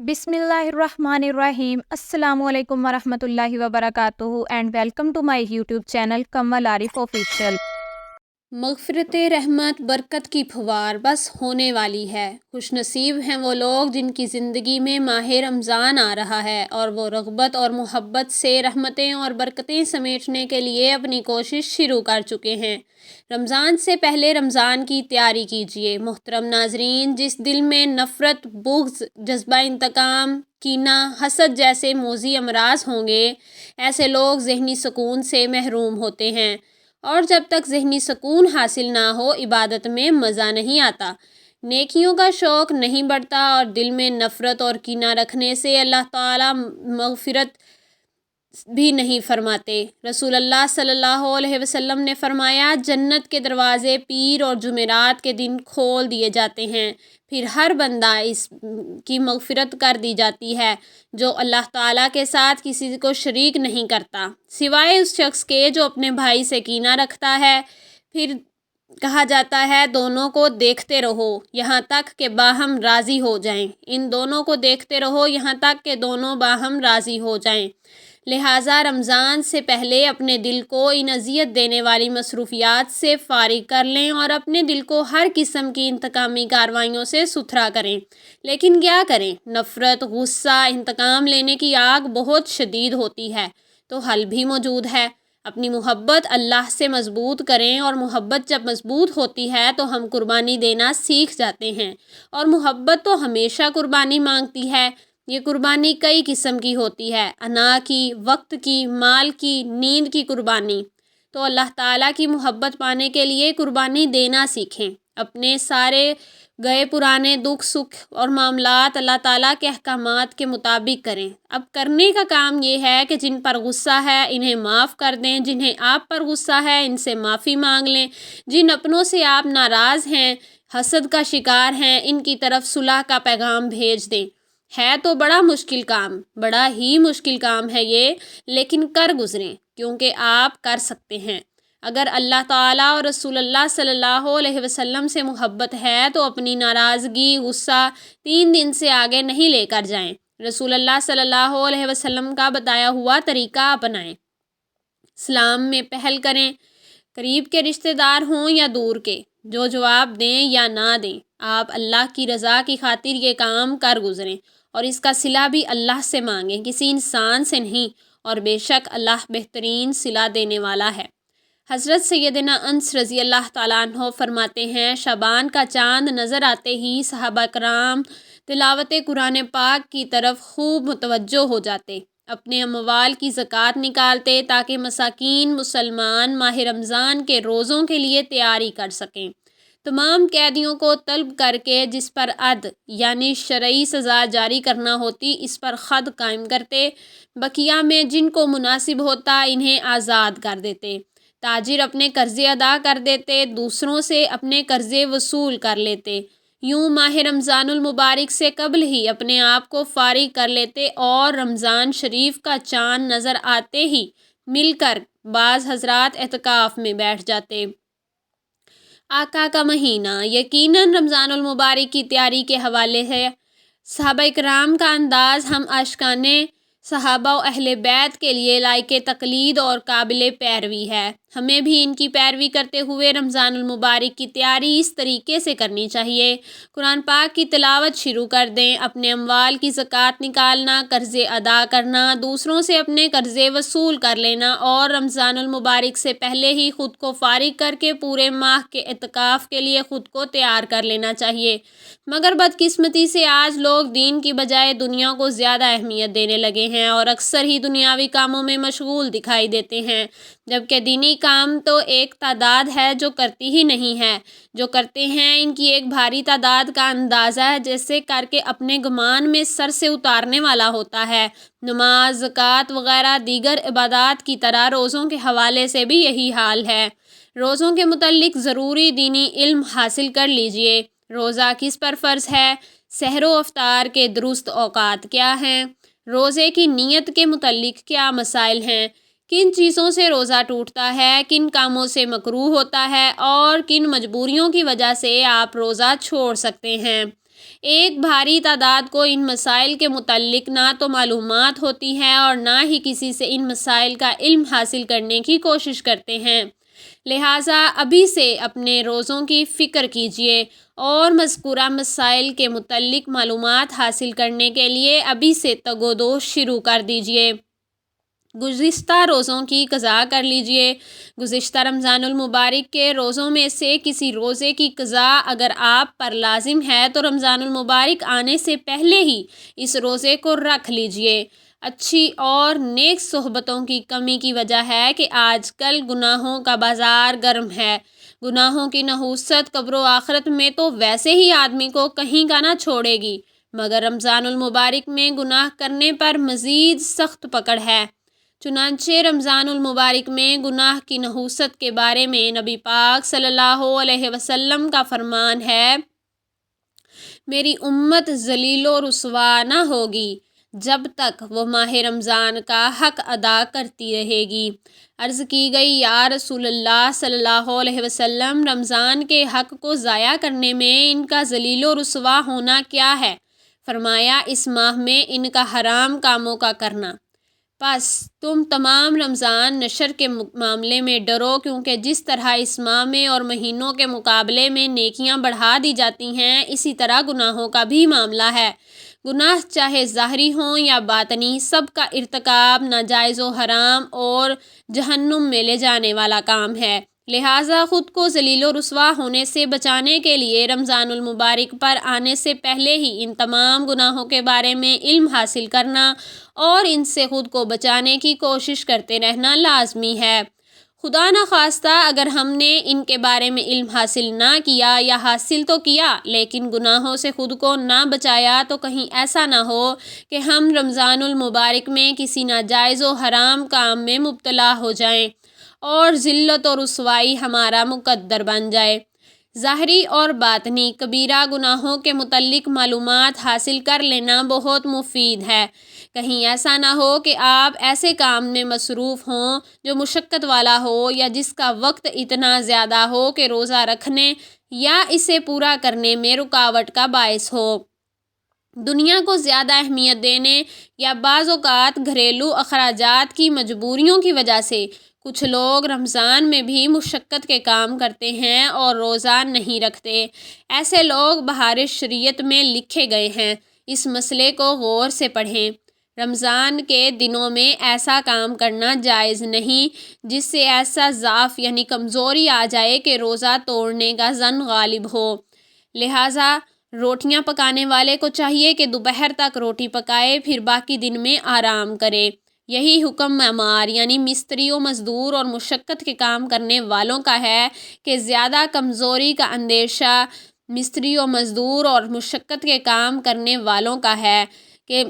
बिस्मिल्लाहिर्रहमानिर्रहीम। अस्सलामु अलैकुम वरहमतुल्लाहि वबरकातुहू and welcome to my YouTube channel Kamal Arif official. मग़फ़िरत रहमत बरकत की फुहार बस होने वाली है। खुशनसीब हैं वो लोग जिनकी ज़िंदगी में माह रमज़ान आ रहा है और वो रग़बत और मोहब्बत से रहमतें और बरकतें समेटने के लिए अपनी कोशिश शुरू कर चुके हैं। रमज़ान से पहले रमज़ान की तैयारी कीजिए। मोहतरम नाज़रीन, जिस दिल में नफ़रत, बुग़्ज़, जज्बा इंतकाम, कीना, हसद जैसे मोज़ी अमराज होंगे, ऐसे लोग ज़हनी सुकून से महरूम होते हैं और जब तक ज़हनी सुकून हासिल ना हो इबादत में मज़ा नहीं आता, नेकियों का शौक़ नहीं बढ़ता और दिल में नफ़रत और कीना रखने से अल्लाह ताला मग़फ़िरत भी नहीं फरमाते। रसूलुल्लाह सल्लल्लाहु अलैहि वसल्लम ने फरमाया, जन्नत के दरवाज़े पीर और जुमेरात के दिन खोल दिए जाते हैं, फिर हर बंदा इस की मग़फ़िरत कर दी जाती है जो अल्लाह ताला के साथ किसी को शरीक नहीं करता, सिवाय उस शख्स के जो अपने भाई से कीना रखता है। फिर कहा जाता है, दोनों को देखते रहो यहाँ तक कि बाहम राज़ी हो जाएं। इन दोनों को देखते रहो यहाँ तक कि दोनों बाहम राज़ी हो जाएं। लिहाजा रमज़ान से पहले अपने दिल को इन अज़ियत देने वाली मसरूफ़ियात से फ़ारिग कर लें और अपने दिल को हर किस्म की इंतकामी कार्रवाइयों से सुथरा करें। लेकिन क्या करें, नफ़रत, गुस्सा, इंतकाम लेने की आग बहुत शदीद होती है, तो हल भी मौजूद है। अपनी मोहब्बत अल्लाह से मज़बूत करें और मोहब्बत जब मज़बूत होती है तो हम कुर्बानी देना सीख जाते हैं और मोहब्बत तो हमेशा कुर्बानी मांगती है। ये कुर्बानी कई किस्म की होती है, अना की, वक्त की, माल की, नींद की कुर्बानी। तो अल्लाह ताला की मोहब्बत पाने के लिए कुर्बानी देना सीखें। अपने सारे गए पुराने दुख सुख और मामलात अल्लाह ताला के अहकामात के मुताबिक करें। अब करने का काम ये है कि जिन पर गुस्सा है इन्हें माफ़ कर दें, जिन्हें आप पर गुस्सा है इनसे माफ़ी मांग लें, जिन अपनों से आप नाराज़ हैं, हसद का शिकार हैं, इनकी तरफ सुलह का पैगाम भेज दें। है तो बड़ा मुश्किल काम, बड़ा ही मुश्किल काम है ये, लेकिन कर गुज़रें क्योंकि आप कर सकते हैं। अगर अल्लाह ताला और रसूलुल्लाह सल्लल्लाहु अलैहि वसल्लम से मोहब्बत है तो अपनी नाराज़गी, गुस्सा 3 दिन से आगे नहीं लेकर जाएं। रसूलुल्लाह सल्लल्लाहु अलैहि वसल्लम का बताया हुआ तरीका अपनाएं। इस्लाम में पहल करें, करीब के रिश्तेदार हों या दूर के, जो जवाब दें या ना दें, आप अल्लाह की रज़ा की खातिर ये काम कर गुज़रें और इसका सिला भी अल्लाह से मांगें, किसी इंसान से नहीं। और बेशक अल्लाह बेहतरीन सिला देने वाला है। हज़रत सैयदना अनस रज़ी अल्लाह ताला अन्हो फरमाते हैं, शबान का चाँद नज़र आते ही सहाबा कराम तिलावत कुरान पाक की तरफ खूब मुतवज्जो हो जाते, अपने अमवाल की ज़कात निकालते ताकि मसाकीन मुसलमान माह रमज़ान के रोज़ों के लिए तैयारी कर सकें। तमाम कैदियों को तलब करके जिस पर अद यानी शरई सज़ा जारी करना होती, इस पर ख़द कायम करते, बकिया में जिनको मुनासिब होता इन्हें आज़ाद कर देते, ताजिर अपने कर्ज़े अदा कर देते, दूसरों से अपने कर्ज़े वसूल कर लेते। यूँ माह रमज़ानुल मुबारक से कबल ही अपने आप को फ़ारिग कर लेते और रमज़ान शरीफ का चाँद नज़र आते ही मिलकर बाज़ हज़रात एतकाफ़ में बैठ जाते। आका का महीना यकीनन रमज़ानुल मुबारक की तैयारी के हवाले है। सहाबा इकराम का अंदाज़ हम आशिकाने सहाबा और अहले बैत के लिए लायक तकलीद और काबिल पैरवी है। हमें भी इनकी पैरवी करते हुए रमज़ानुल मुबारक की तैयारी इस तरीके से करनी चाहिए। कुरान पाक की तिलावत शुरू कर दें, अपने अमवाल की ज़कात निकालना, कर्ज़े अदा करना, दूसरों से अपने कर्ज़े वसूल कर लेना और रमज़ानुल मुबारक से पहले ही ख़ुद को फ़ारिग करके पूरे माह के एतकाफ़ के लिए ख़ुद को तैयार कर लेना चाहिए। मगर बदकिस्मती से आज लोग दीन की बजाय दुनिया को ज़्यादा अहमियत देने लगे हैं और अक्सर ही दुनियावी कामों में मशगूल दिखाई देते हैं, जबकि दीनी काम तो एक तादाद है जो करती ही नहीं है। जो करते हैं इनकी एक भारी तादाद का अंदाज़ा है जैसे करके अपने गुमान में सर से उतारने वाला होता है। नमाज, ज़कात वग़ैरह दीगर इबादात की तरह रोज़ों के हवाले से भी यही हाल है। रोज़ों के मुतल्लिक ज़रूरी दीनी इल्म हासिल कर लीजिए। रोज़ा किस पर फ़र्ज़ है, सहरो अफ्तार के दुरुस्त औकात क्या हैं, रोज़े की नीयत के मुतल्लिक क्या मसाइल हैं, किन चीज़ों से रोज़ा टूटता है, किन कामों से मकरूह होता है और किन मजबूरियों की वजह से आप रोज़ा छोड़ सकते हैं। ایک بھاری تعداد کو ان مسائل کے متعلق نہ تو معلومات ہوتی ہے اور نہ ہی کسی سے ان مسائل کا علم حاصل کرنے کی کوشش کرتے ہیں۔ لہٰذا ابھی سے اپنے روزوں کی فکر کیجیے اور مذکورہ مسائل کے متعلق معلومات حاصل کرنے کے لیے ابھی سے تگ و دو شروع کر دیجیے۔ گزشتہ روزوں کی قضا کر لیجئے۔ گزشتہ رمضان المبارک کے روزوں میں سے کسی روزے کی قضا اگر آپ پر لازم ہے تو رمضان المبارک آنے سے پہلے ہی اس روزے کو رکھ لیجئے۔ اچھی اور نیک صحبتوں کی کمی کی وجہ ہے کہ آج کل گناہوں کا بازار گرم ہے۔ گناہوں کی نحوست قبر و آخرت میں تو ویسے ہی آدمی کو کہیں کا نہ چھوڑے گی، مگر رمضان المبارک میں گناہ کرنے پر مزید سخت پکڑ ہے۔ چنانچہ رمضان المبارک میں گناہ کی نحوست کے بارے میں نبی پاک صلی اللہ علیہ وسلم کا فرمان ہے، میری امت ذلیل و رسوا نہ ہوگی جب تک وہ ماہ رمضان کا حق ادا کرتی رہے گی۔ عرض کی گئی، یا رسول اللہ صلی اللہ علیہ وسلم، رمضان کے حق کو ضائع کرنے میں ان کا ذلیل و رسوا ہونا کیا ہے؟ فرمایا، اس ماہ میں ان کا حرام کاموں کا کرنا۔ پس تم تمام رمضان نشر کے معاملے میں ڈرو، کیونکہ جس طرح اس ماہ میں اور مہینوں کے مقابلے میں نیکیاں بڑھا دی جاتی ہیں، اسی طرح گناہوں کا بھی معاملہ ہے۔ گناہ چاہے ظاہری ہوں یا باطنی، سب کا ارتکاب ناجائز و حرام اور جہنم میں لے جانے والا کام ہے۔ لہٰذا خود کو ذلیل و رسوا ہونے سے بچانے کے لیے رمضان المبارک پر آنے سے پہلے ہی ان تمام گناہوں کے بارے میں علم حاصل کرنا اور ان سے خود کو بچانے کی کوشش کرتے رہنا لازمی ہے۔ خدا نخواستہ اگر ہم نے ان کے بارے میں علم حاصل نہ کیا یا حاصل تو کیا لیکن گناہوں سے خود کو نہ بچایا تو کہیں ایسا نہ ہو کہ ہم رمضان المبارک میں کسی ناجائز و حرام کام میں مبتلا ہو جائیں اور ذلت و رسوائی ہمارا مقدر بن جائے۔ ظاہری اور باطنی کبیرہ گناہوں کے متعلق معلومات حاصل کر لینا بہت مفید ہے۔ کہیں ایسا نہ ہو کہ آپ ایسے کام میں مصروف ہوں جو مشقت والا ہو یا جس کا وقت اتنا زیادہ ہو کہ روزہ رکھنے یا اسے پورا کرنے میں رکاوٹ کا باعث ہو۔ دنیا کو زیادہ اہمیت دینے یا بعض اوقات گھریلو اخراجات کی مجبوریوں کی وجہ سے کچھ لوگ رمضان میں بھی مشقت کے کام کرتے ہیں اور روزہ نہیں رکھتے۔ ایسے لوگ بہار شریعت میں لکھے گئے ہیں۔ اس مسئلے کو غور سے پڑھیں۔ رمضان کے دنوں میں ایسا کام کرنا جائز نہیں جس سے ایسا ضعف یعنی کمزوری آ جائے کہ روزہ توڑنے کا ظن غالب ہو۔ لہٰذا روٹیاں پکانے والے کو چاہیے کہ دوپہر تک روٹی پکائے، پھر باقی دن میں آرام کرے۔ یہی حکم معمار یعنی مستری و مزدور اور مشقت کے کام کرنے والوں کا ہے کہ زیادہ کمزوری کا اندیشہ مستری و مزدور اور مشقت کے کام کرنے والوں کا ہے کہ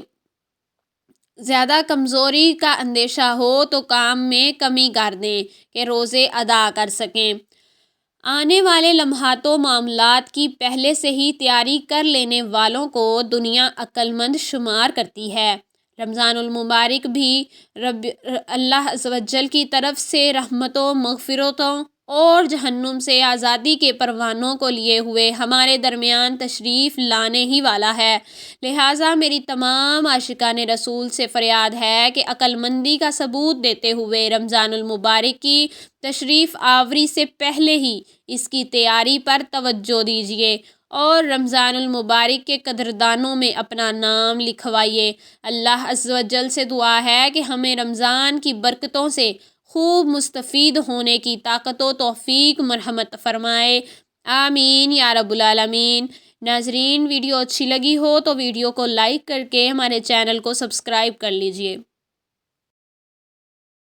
زیادہ کمزوری کا اندیشہ ہو تو کام میں کمی کر دیں کہ روزے ادا کر سکیں۔ آنے والے لمحات و معاملات کی پہلے سے ہی تیاری کر لینے والوں کو دنیا عقل مند شمار کرتی ہے۔ رمضان المبارک بھی اللہ عز و جل کی طرف سے رحمتوں، مغفرتوں اور جہنم سے آزادی کے پروانوں کو لیے ہوئے ہمارے درمیان تشریف لانے ہی والا ہے۔ لہٰذا میری تمام عاشقان رسول سے فریاد ہے کہ عقل مندی کا ثبوت دیتے ہوئے رمضان المبارک کی تشریف آوری سے پہلے ہی اس کی تیاری پر توجہ دیجیے اور رمضان المبارک کے قدردانوں میں اپنا نام لکھوائیے۔ اللہ عز و جل سے دعا ہے کہ ہمیں رمضان کی برکتوں سے خوب مستفید ہونے کی طاقت و توفیق مرحمت فرمائے، آمین یا رب العالمین۔ ناظرین، ویڈیو اچھی لگی ہو تو ویڈیو کو لائک کر کے ہمارے چینل کو سبسکرائب کر لیجئے۔